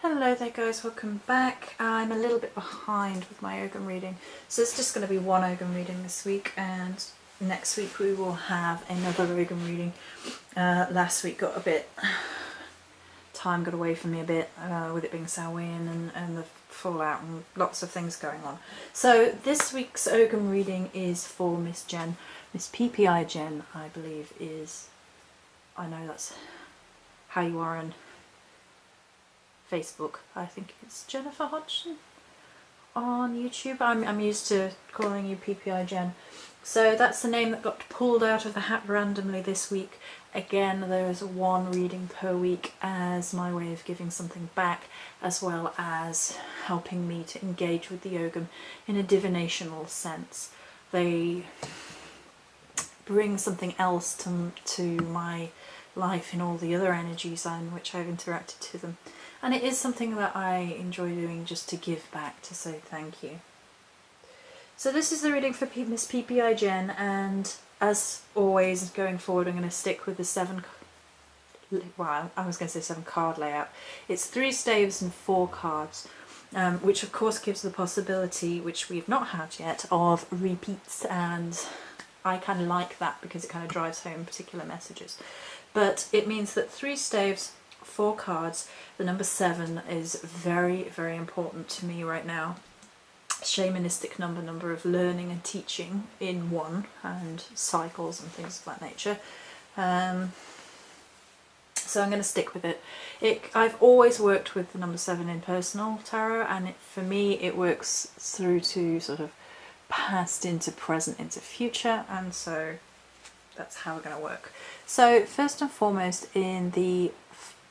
Hello there guys, welcome back. I'm a little bit behind with my Ogham reading, so it's just going to be one Ogham reading this week, and next week we will have another Ogham reading. Last week time got away from me a bit with it being Samhain and the fallout and lots of things going on. So this week's Ogham reading is for Miss Jen. Miss PpiJen, I believe is, I know that's how you are on Facebook. I think it's Jennifer Hodgson on YouTube. I'm used to calling you PpiJen. So that's the name that got pulled out of the hat randomly this week. Again, there is one reading per week as my way of giving something back, as well as helping me to engage with the Ogham in a divinational sense. They bring something else to my life in all the other energies in which I've interacted to them. And it is something that I enjoy doing just to give back, to say thank you. So this is the reading for Miss PpiJen, and as always going forward I'm going to stick with the seven card layout. It's 3 staves and 4 cards, which of course gives the possibility, which we've not had yet, of repeats, and I kind of like that because it kind of drives home particular messages. But it means that 3 staves, 4 cards, the number 7 is very, very important to me right now. Shamanistic number of learning and teaching in one, and cycles and things of that nature. So I'm going to stick with it. I've always worked with the number 7 in personal tarot, and for me it works through to sort of past into present into future, and so that's how we're going to work. So first and foremost, in the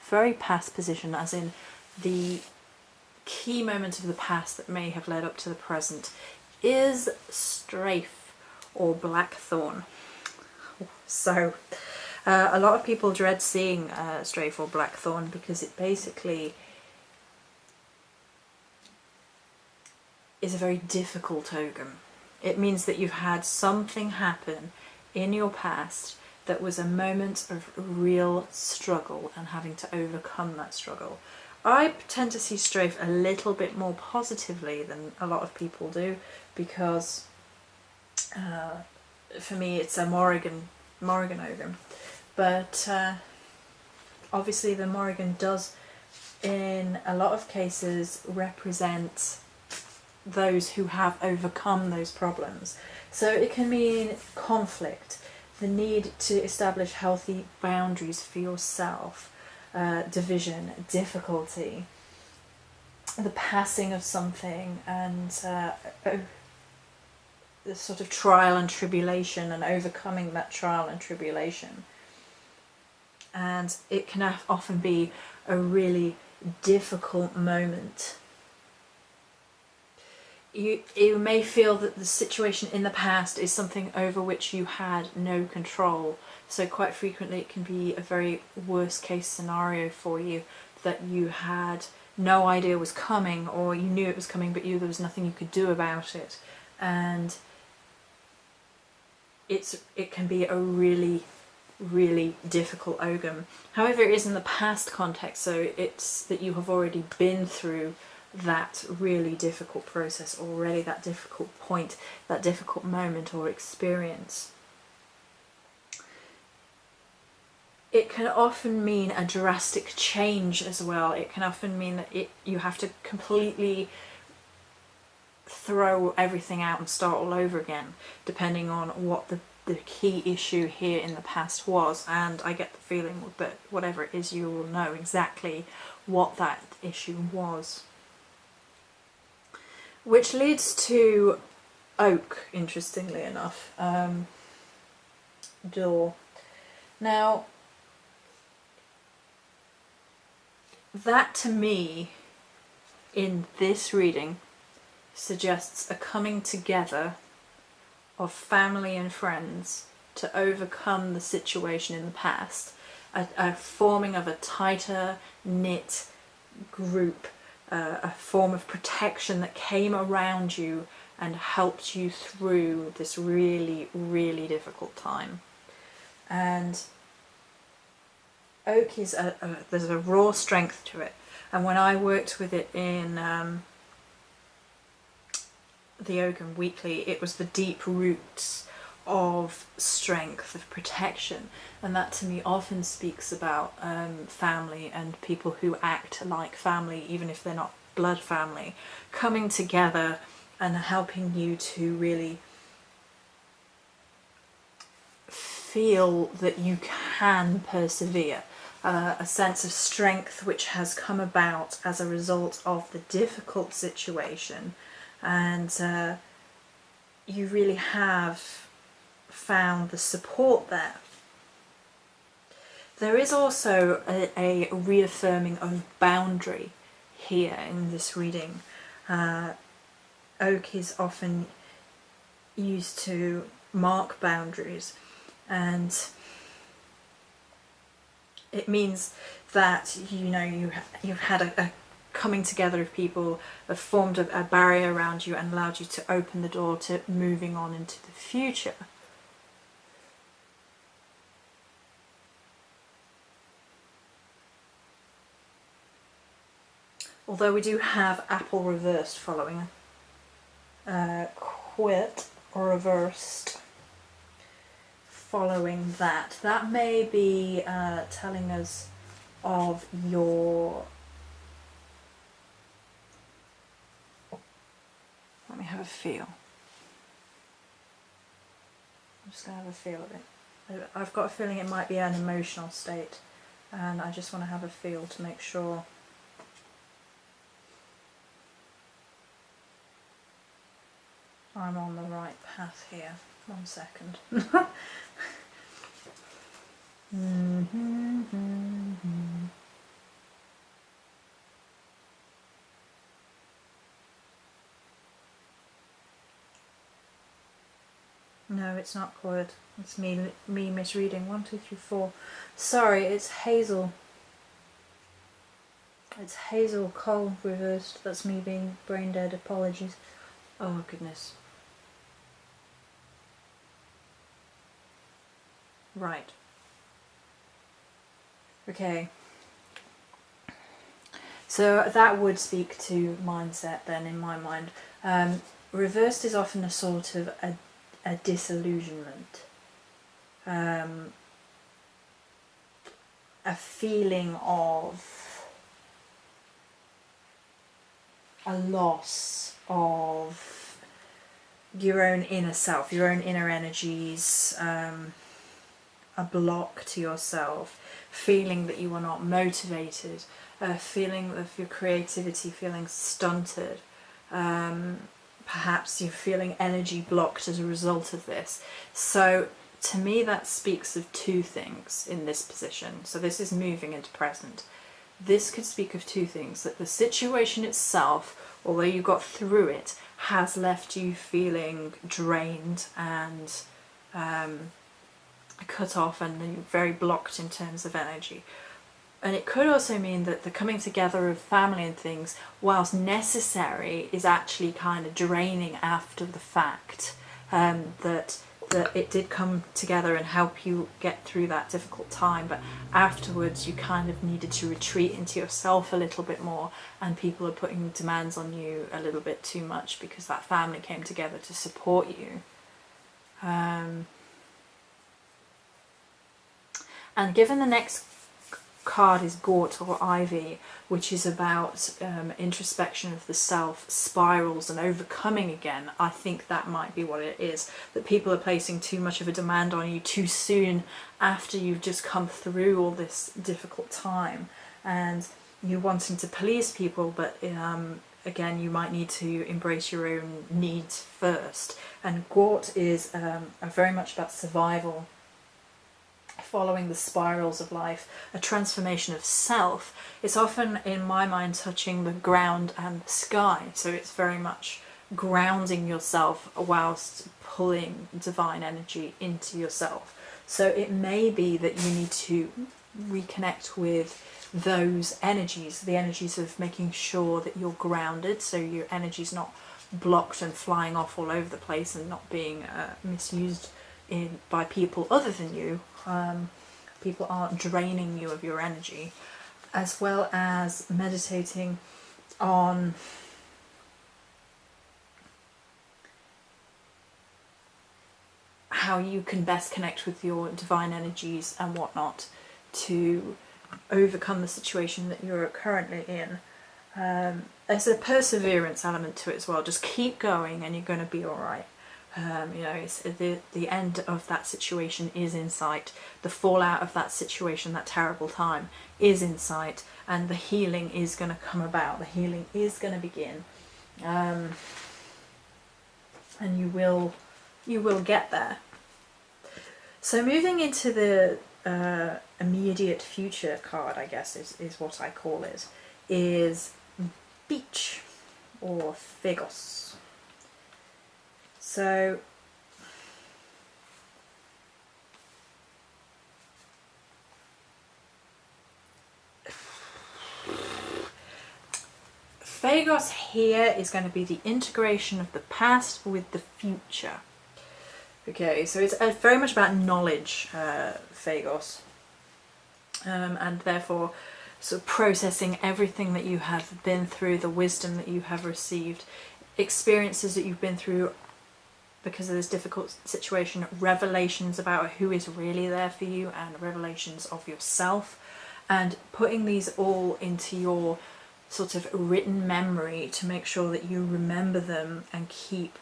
very past position, as in the key moment of the past that may have led up to the present, is strafe or blackthorn. So a lot of people dread seeing strafe or blackthorn because it basically is a very difficult Ogham. It means that you've had something happen in your past that was a moment of real struggle and having to overcome that struggle. I tend to see strafe a little bit more positively than a lot of people do, because for me it's a Morrigan Ogham. But obviously the Morrigan does in a lot of cases represent those who have overcome those problems. So it can mean conflict, the need to establish healthy boundaries for yourself, division, difficulty, the passing of something, and the sort of trial and tribulation and overcoming that trial and tribulation. And it can often be a really difficult moment. You may feel that the situation in the past is something over which you had no control, so quite frequently it can be a very worst case scenario for you that you had no idea was coming, or you knew it was coming but there was nothing you could do about it, and it can be a really, really difficult Ogham. However, it is in the past context, so it's that you have already been through that really difficult process already, that difficult point, that difficult moment or experience. It can often mean a drastic change as well. It can often mean that you have to completely throw everything out and start all over again, depending on what the key issue here in the past was. And I get the feeling that whatever it is, you will know exactly what that issue was. Which leads to oak, interestingly enough, door. Now, that to me, in this reading, suggests a coming together of family and friends to overcome the situation in the past, a forming of a tighter knit group, a form of protection that came around you and helped you through this really, really difficult time. And oak is there's a raw strength to it, And when I worked with it in the Ogham Weekly, it was the deep roots of strength, of protection, and that to me often speaks about family and people who act like family, even if they're not blood family, coming together and helping you to really feel that you can persevere. A sense of strength which has come about as a result of the difficult situation, and you really have found the support there. There is also a reaffirming of boundary here in this reading. Oak is often used to mark boundaries, and it means that you've had a coming together of people, have formed a barrier around you and allowed you to open the door to moving on into the future. Although we do have apple reversed following quit reversed following that. That may be telling us of your... Let me have a feel. I'm just going to have a feel of it. I've got a feeling it might be an emotional state, and I just want to have a feel to make sure. I'm on the right path here. 1 second. No, it's not cord. It's me misreading. 1, 2, 3, 4. Sorry, it's Hazel. It's Hazel Cole reversed. That's me being brain dead. Apologies. Oh goodness. Right. Okay. So that would speak to mindset then, in my mind. Reversed is often a sort of a disillusionment. A feeling of a loss of your own inner self, your own inner energies, a block to yourself, feeling that you are not motivated, feeling of your creativity feeling stunted, perhaps you're feeling energy blocked as a result of this. So to me that speaks of two things in this position. So this is moving into present. This could speak of two things: that the situation itself, although you got through it, has left you feeling drained and cut off and very blocked in terms of energy. And it could also mean that the coming together of family and things, whilst necessary, is actually kind of draining after the fact. That it did come together and help you get through that difficult time, but afterwards you kind of needed to retreat into yourself a little bit more, and people are putting demands on you a little bit too much because that family came together to support you. And given the next card is Gort or Ivy, which is about introspection of the self, spirals and overcoming again, I think that might be what it is. That people are placing too much of a demand on you too soon after you've just come through all this difficult time, and you're wanting to please people, but again you might need to embrace your own needs first. And Gort is very much about survival, following the spirals of life, a transformation of self. It's often, in my mind, touching the ground and the sky, so it's very much grounding yourself whilst pulling divine energy into yourself. So it may be that you need to reconnect with those energies, the energies of making sure that you're grounded, so your energy's not blocked and flying off all over the place and not being misused by people other than you. People aren't draining you of your energy. as well as meditating on how you can best connect with your divine energies and whatnot to overcome the situation that you're currently in. There's a perseverance element to it as well. Just keep going and you're going to be alright. It's the end of that situation is in sight. The fallout of that situation, that terrible time, is in sight, and the healing is going to come about. The healing is going to begin, and you will get there. So moving into the immediate future card, I guess is what I call it, is Beach or Phagos. So Phagos here is going to be the integration of the past with the future. Okay, so it's very much about knowledge, Phagos, and therefore sort of processing everything that you have been through, the wisdom that you have received, experiences that you've been through because of this difficult situation, revelations about who is really there for you and revelations of yourself, and putting these all into your sort of written memory to make sure that you remember them and keep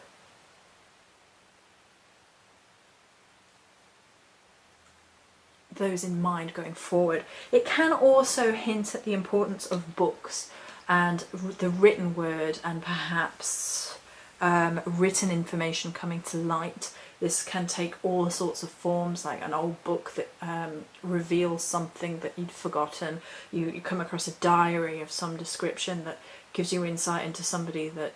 those in mind going forward. It can also hint at the importance of books and the written word, and perhaps written information coming to light. This can take all sorts of forms, like an old book that reveals something that you'd forgotten. You come across a diary of some description that gives you insight into somebody that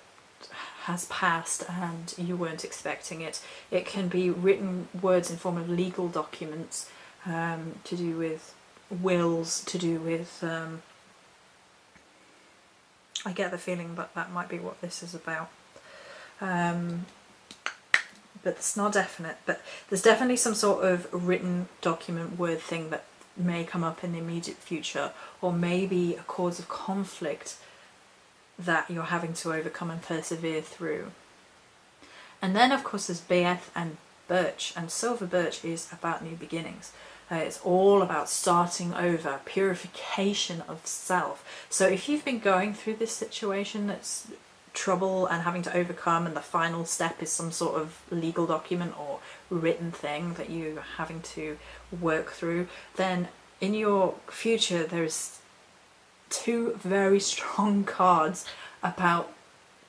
has passed and you weren't expecting it. It can be written words in form of legal documents, to do with wills, to do with I get the feeling that that might be what this is about. But it's not definite, but there's definitely some sort of written document word thing that may come up in the immediate future, or maybe a cause of conflict that you're having to overcome and persevere through. And then of course there's Beeth and Birch, and Silver Birch is about new beginnings. It's all about starting over, purification of self. So if you've been going through this situation that's trouble and having to overcome, and the final step is some sort of legal document or written thing that you're having to work through, then in your future there's two very strong cards about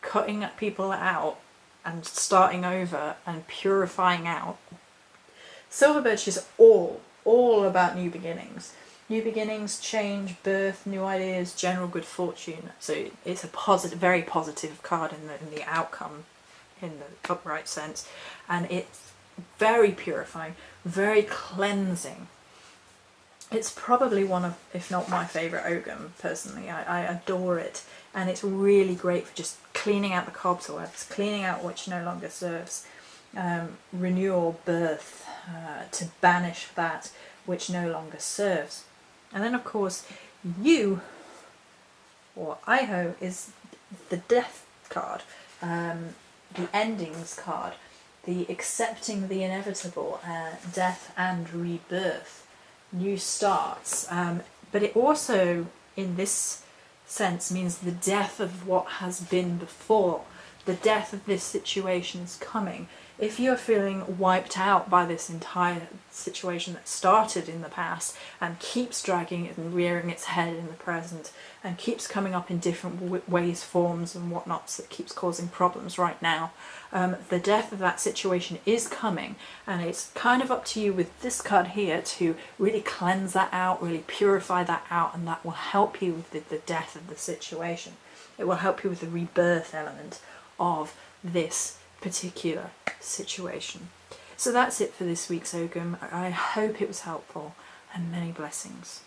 cutting people out and starting over and purifying out. Silver Birch is all about new beginnings. New beginnings, change, birth, new ideas, general good fortune. So it's a positive, very positive card in the outcome, in the upright sense, and it's very purifying, very cleansing. It's probably one of, if not my favourite Ogham, personally. I adore it, and it's really great for just cleaning out the cobwebs, cleaning out which no longer serves, renewal, birth, to banish that which no longer serves. And then of course you, or Iho, is the death card, the endings card, the accepting the inevitable, death and rebirth, new starts. But it also, in this sense, means the death of what has been before. The death of this situation is coming. If you're feeling wiped out by this entire situation that started in the past and keeps dragging it and rearing its head in the present and keeps coming up in different ways, forms and whatnots that keeps causing problems right now, the death of that situation is coming, and it's kind of up to you with this card here to really cleanse that out, really purify that out, and that will help you with the death of the situation. It will help you with the rebirth element of this particular situation. So that's it for this week's Ogham. I hope it was helpful, and many blessings.